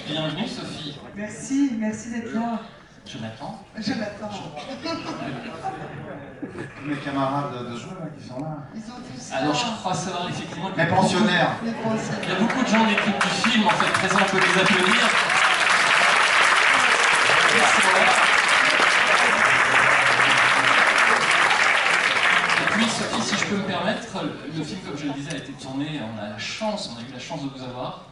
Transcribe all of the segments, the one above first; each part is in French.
Bienvenue Sophie. Merci, merci d'être là. Jonathan. Jonathan. Mes camarades de jeu là, qui sont là. Ils ont tous Alors je crois savoir effectivement que Mes pensionnaires. les pensionnaires. il y a beaucoup de gens de l'équipe du film en fait présents, on peut les applaudir. Ils sont là. Et puis Sophie, si je peux me permettre, le film comme je le disais a été tourné, on a eu la chance de vous avoir.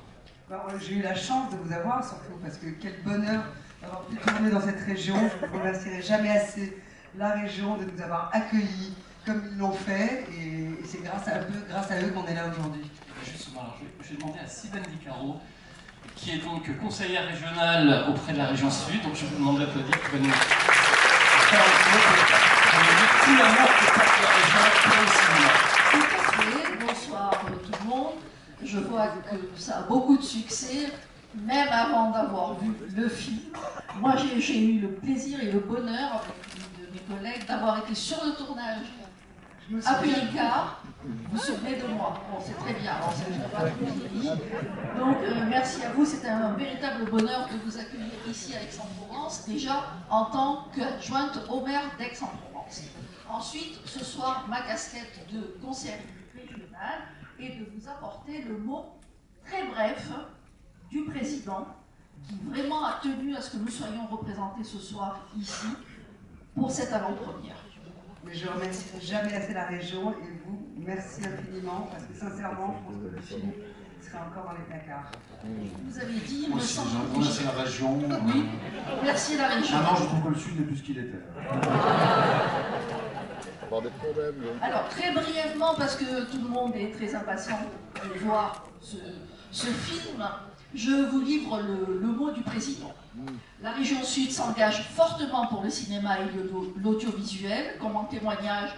J'ai eu la chance de vous avoir, surtout parce que quel bonheur d'avoir pu tourner dans cette région. Je ne remercierai jamais assez la région de nous avoir accueillis comme ils l'ont fait, et c'est grâce à eux qu'on est là aujourd'hui. Justement, alors je vais demander à Sibène Dicaro, qui est donc conseillère régionale auprès de la région Sud, donc je vous demande d'applaudir, qui va nous faire tout l'amour que porte la région pour le cinéma. Tout à fait. Bonsoir tout le monde. Je vois que ça a beaucoup de succès, même avant d'avoir vu le film. Moi, j'ai eu le plaisir et le bonheur, avec une de mes collègues, d'avoir été sur le tournage à Péricard. Vous vous souvenez de moi? Bon, c'est très bien, alors je n'ai pas trop vieilli. Donc, merci à vous. C'était un véritable bonheur de vous accueillir ici à Aix-en-Provence, déjà en tant qu'adjointe au maire d'Aix-en-Provence. Ensuite, ce soir, ma casquette de conseillère régionale et de vous apporter le mot très bref du président qui vraiment a tenu à ce que nous soyons représentés ce soir ici pour cette avant-première. Mais je ne remercierai jamais assez la région, et vous, merci infiniment, parce que sincèrement, je pense que le film sera encore dans les placards. Vous avez dit, il Moi me aussi, semble j'ai remercié la région. Oui, merci la région. Maintenant, je trouve que le Sud n'est plus ce qu'il était. Des problèmes. Alors, très brièvement, parce que tout le monde est très impatient de voir ce film, je vous livre le mot du président. La région Sud s'engage fortement pour le cinéma et l'audiovisuel, comme en témoignage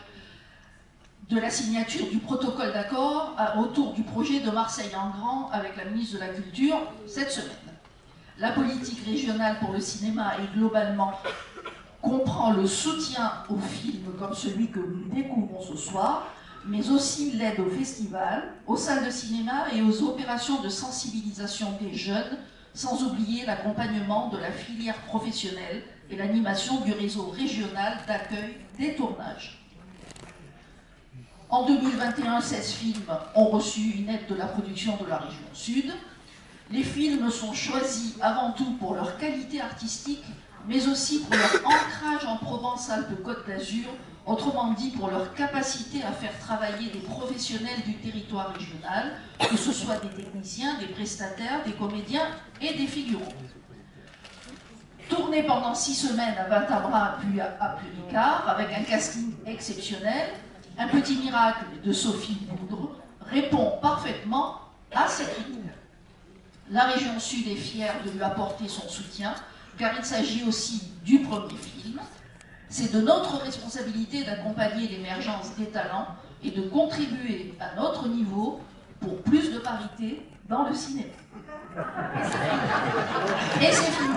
de la signature du protocole d'accord autour du projet de Marseille en grand avec la ministre de la Culture cette semaine. La politique régionale pour le cinéma est globalement comprend le soutien aux films comme celui que nous découvrons ce soir, mais aussi l'aide aux festivals, aux salles de cinéma et aux opérations de sensibilisation des jeunes, sans oublier l'accompagnement de la filière professionnelle et l'animation du réseau régional d'accueil des tournages. En 2021, 16 films ont reçu une aide de la production de la région Sud. Les films sont choisis avant tout pour leur qualité artistique, mais aussi pour leur ancrage en Provence-Alpes-Côte d'Azur, autrement dit pour leur capacité à faire travailler des professionnels du territoire régional, que ce soit des techniciens, des prestataires, des comédiens et des figurants. Tourné pendant 6 semaines à Vintabra puis à Péricard, avec un casting exceptionnel, Un petit miracle de Sophie Boudre répond parfaitement à cette ligne. La région Sud est fière de lui apporter son soutien, car il s'agit aussi du premier film. C'est de notre responsabilité d'accompagner l'émergence des talents et de contribuer à notre niveau pour plus de parité dans le cinéma. Et c'est fini.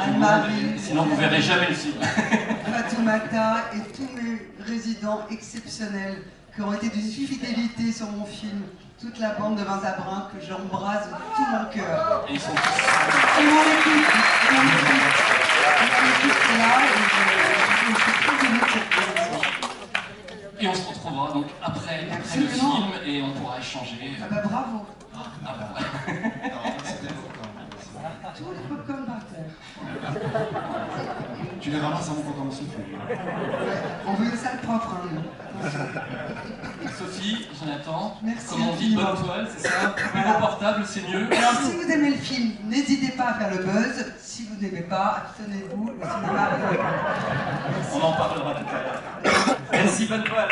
Anne-Marie, sinon vous ne verrez jamais le film. Fatoumata et tous mes résidents exceptionnels qui ont été d'une fidélité sur mon film, toute la bande de Vintabra que j'embrasse de tout mon cœur. Et ils sont Et mon équipe est là et je suis très émue de cette production. Et on se retrouvera donc après le Absolument. film et on pourra échanger. Ah bah bravo. Ah bah Tous les popcorn par terre. Tu les ramasses avant qu'on commence le film. On veut une salle propre, hein, nous. Sophie, Jonathan, Merci comme on dit, bonne infiniment. toile, c'est ça. Plus portable, c'est mieux. Alors, si vous aimez le film, n'hésitez pas à faire le buzz. Si vous n'aimez pas, abstenez-vous. Le cinéma, On en parlera tout à l'heure. Merci, bonne toile.